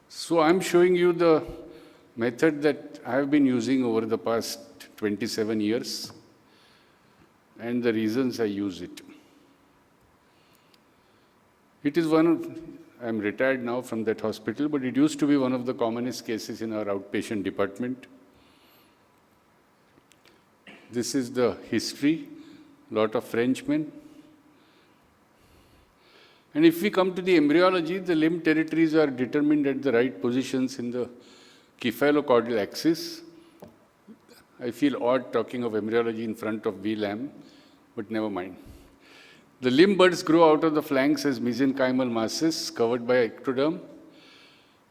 So I'm showing you the method that I have been using over the past 27 years and the reasons I use it. It is I'm retired now from that hospital, but it used to be one of the commonest cases in our outpatient department. This is the history, lot of Frenchmen. And if we come to the embryology, the limb territories are determined at the right positions in the cephalocaudal axis. I feel odd talking of embryology in front of V. Lamb, but never mind. The limb buds grow out of the flanks as mesenchymal masses covered by ectoderm,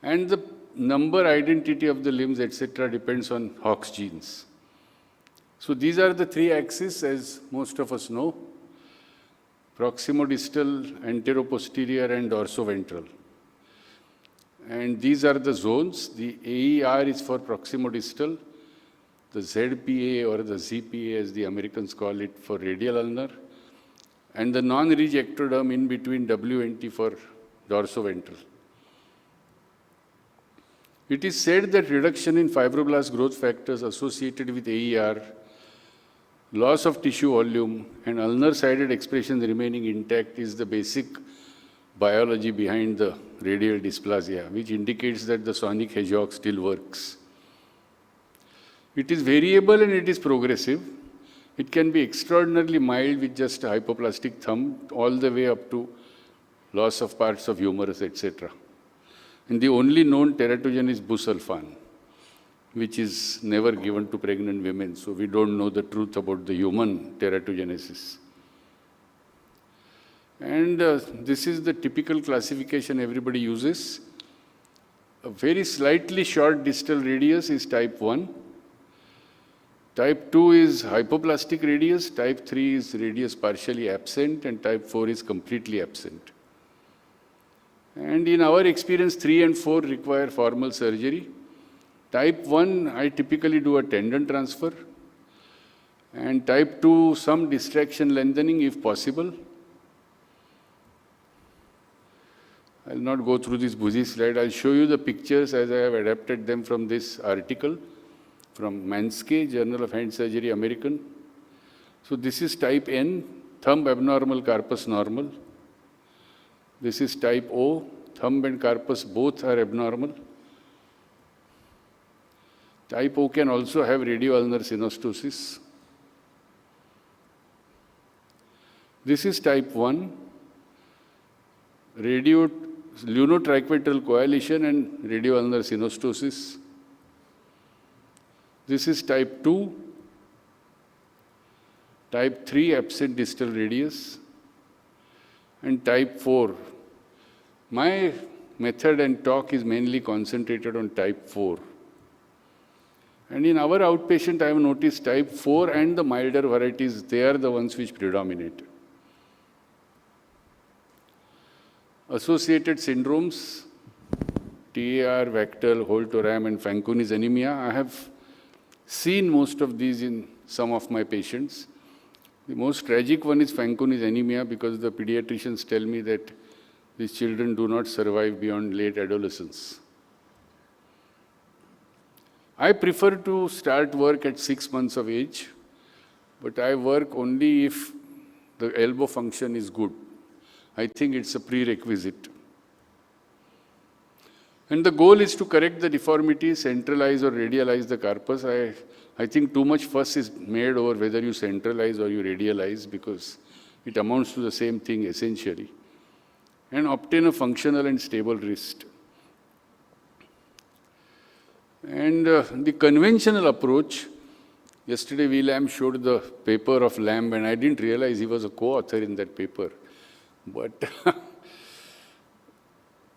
and the number, identity of the limbs, etc. depends on Hox genes. So these are the three axes, as most of us know: proximodistal, anteroposterior, and dorsoventral. And these are the zones. The AER is for proximodistal, the ZPA or the ZPA as the Americans call it for radial ulnar, and the non-ridge ectoderm in between WNT for dorsoventral. It is said that reduction in fibroblast growth factors associated with AER, loss of tissue volume, and ulnar-sided expression remaining intact is the basic biology behind the radial dysplasia, which indicates that the sonic hedgehog still works. It is variable and it is progressive. It can be extraordinarily mild with just a hypoplastic thumb, all the way up to loss of parts of humerus, etc. And the only known teratogen is busulfan, which is never given to pregnant women, so we don't know the truth about the human teratogenesis. And this is the typical classification everybody uses. A very slightly short distal radius is type 1. Type 2 is hypoplastic radius, type 3 is radius partially absent, and type 4 is completely absent. And in our experience, 3 and 4 require formal surgery. Type 1, I typically do a tendon transfer. And type 2, some distraction lengthening if possible. I'll not go through this busy slide. I'll show you the pictures as I have adapted them from this article from Manske, Journal of Hand Surgery, American. So this is type N, thumb abnormal, carpus normal. This is type O, thumb and carpus both are abnormal. Type O can also have radioulnar synostosis. This is type 1, lunotriquetral coalition and radioulnar synostosis. This is type 2, type 3 absent distal radius, and type 4. My method and talk is mainly concentrated on type 4. And in our outpatient, I have noticed type 4 and the milder varieties, they are the ones which predominate. Associated syndromes, TAR, Vactal, Holt-Oram, and Fanconi's anemia. I have seen most of these in some of my patients. The most tragic one is Fanconi's anemia because the pediatricians tell me that these children do not survive beyond late adolescence. I prefer to start work at 6 months of age, but I work only if the elbow function is good. I think it's a prerequisite. And the goal is to correct the deformity, centralize or radialize the corpus. I think too much fuss is made over whether you centralize or you radialize because it amounts to the same thing essentially. And obtain a functional and stable wrist. And the conventional approach, yesterday V. Lamb showed the paper of Lamb and I didn't realize he was a co-author in that paper. But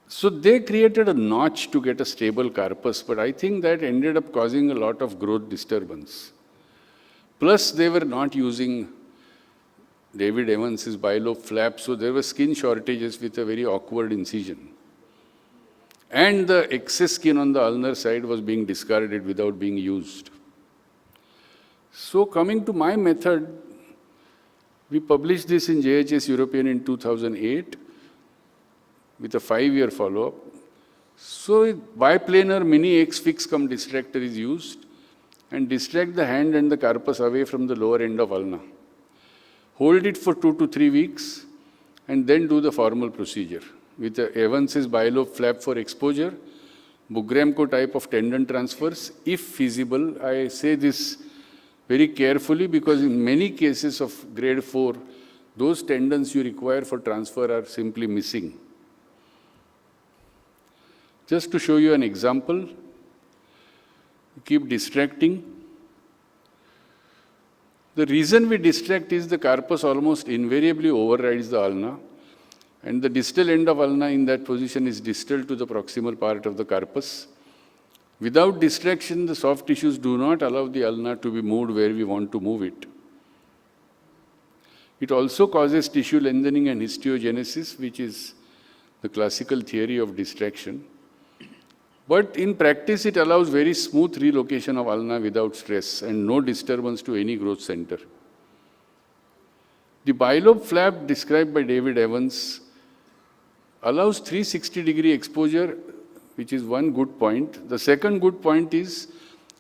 so they created a notch to get a stable corpus, but I think that ended up causing a lot of growth disturbance. Plus, they were not using David Evans's bilobe flap, so there were skin shortages with a very awkward incision. And the excess skin on the ulnar side was being discarded without being used. So coming to my method, We published this in JHS European in 2008 with a 5-year follow-up. So biplanar mini X fix cum distractor is used and distract the hand and the carpus away from the lower end of ulna. Hold it for 2 to 3 weeks and then do the formal procedure with the Evans's bilobe flap for exposure, Bugramko type of tendon transfers, if feasible. I say this very carefully because in many cases of grade 4, those tendons you require for transfer are simply missing. Just to show you an example, keep distracting. The reason we distract is the carpus almost invariably overrides the ulna, and the distal end of ulna in that position is distal to the proximal part of the carpus. Without distraction, the soft tissues do not allow the ulna to be moved where we want to move it. It also causes tissue lengthening and histiogenesis, which is the classical theory of distraction. But in practice, it allows very smooth relocation of ulna without stress and no disturbance to any growth center. The bilobe flap described by David Evans allows 360-degree exposure, which is one good point. The second good point is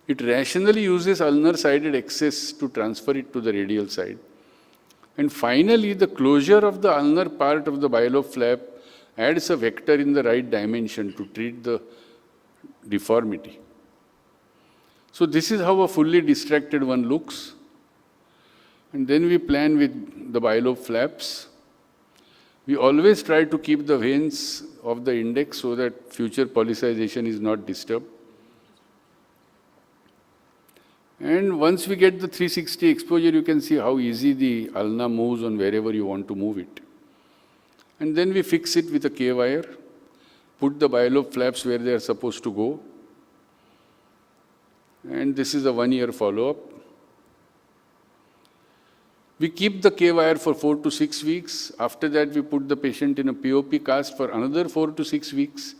it rationally uses ulnar-sided excess to transfer it to the radial side. And finally, the closure of the ulnar part of the bilobe flap adds a vector in the right dimension to treat the deformity. So this is how a fully distracted one looks. And then we plan with the bilobe flaps. We always try to keep the veins of the index so that future polycization is not disturbed. And once we get the 360 exposure, you can see how easy the ulna moves on wherever you want to move it. And then we fix it with a K-wire, put the bilobe flaps where they are supposed to go. And this is a 1-year follow-up. We keep the K-wire for 4 to 6 weeks. After that, we put the patient in a POP cast for another 4 to 6 weeks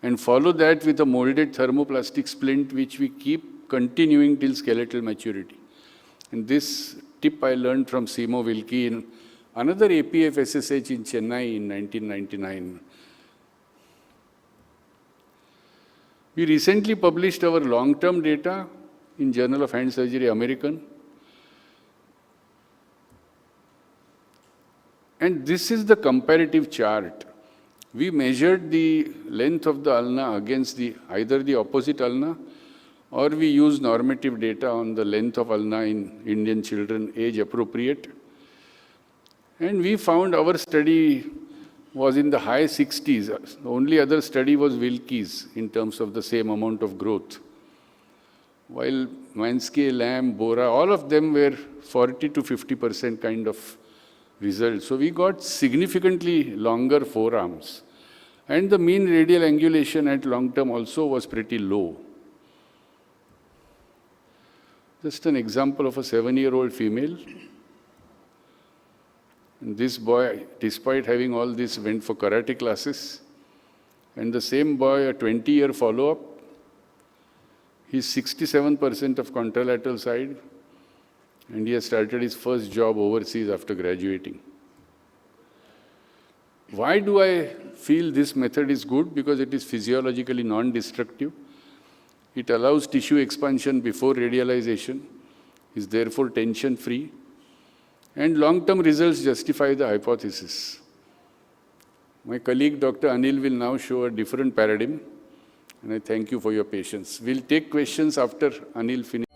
and follow that with a molded thermoplastic splint, which we keep continuing till skeletal maturity. And this tip I learned from Simo Wilkie in another APFSSH in Chennai in 1999. We recently published our long-term data in Journal of Hand Surgery American. And this is the comparative chart. We measured the length of the ulna against either the opposite ulna, or we use normative data on the length of ulna in Indian children, age appropriate. And we found our study was in the high 60s. The only other study was Wilkie's in terms of the same amount of growth. While Manske, Lamb, Bora, all of them were 40 to 50% kind of results. So we got significantly longer forearms. And the mean radial angulation at long term also was pretty low. Just an example of a 7-year-old female. And this boy, despite having all this, went for karate classes. And the same boy, a 20-year follow-up, he's 67% of contralateral side, and he has started his first job overseas after graduating. Why do I feel this method is good? Because it is physiologically non-destructive. It allows tissue expansion before radialization, is therefore tension-free, and long-term results justify the hypothesis. My colleague, Dr. Anil, will now show a different paradigm, and I thank you for your patience. We'll take questions after Anil finishes.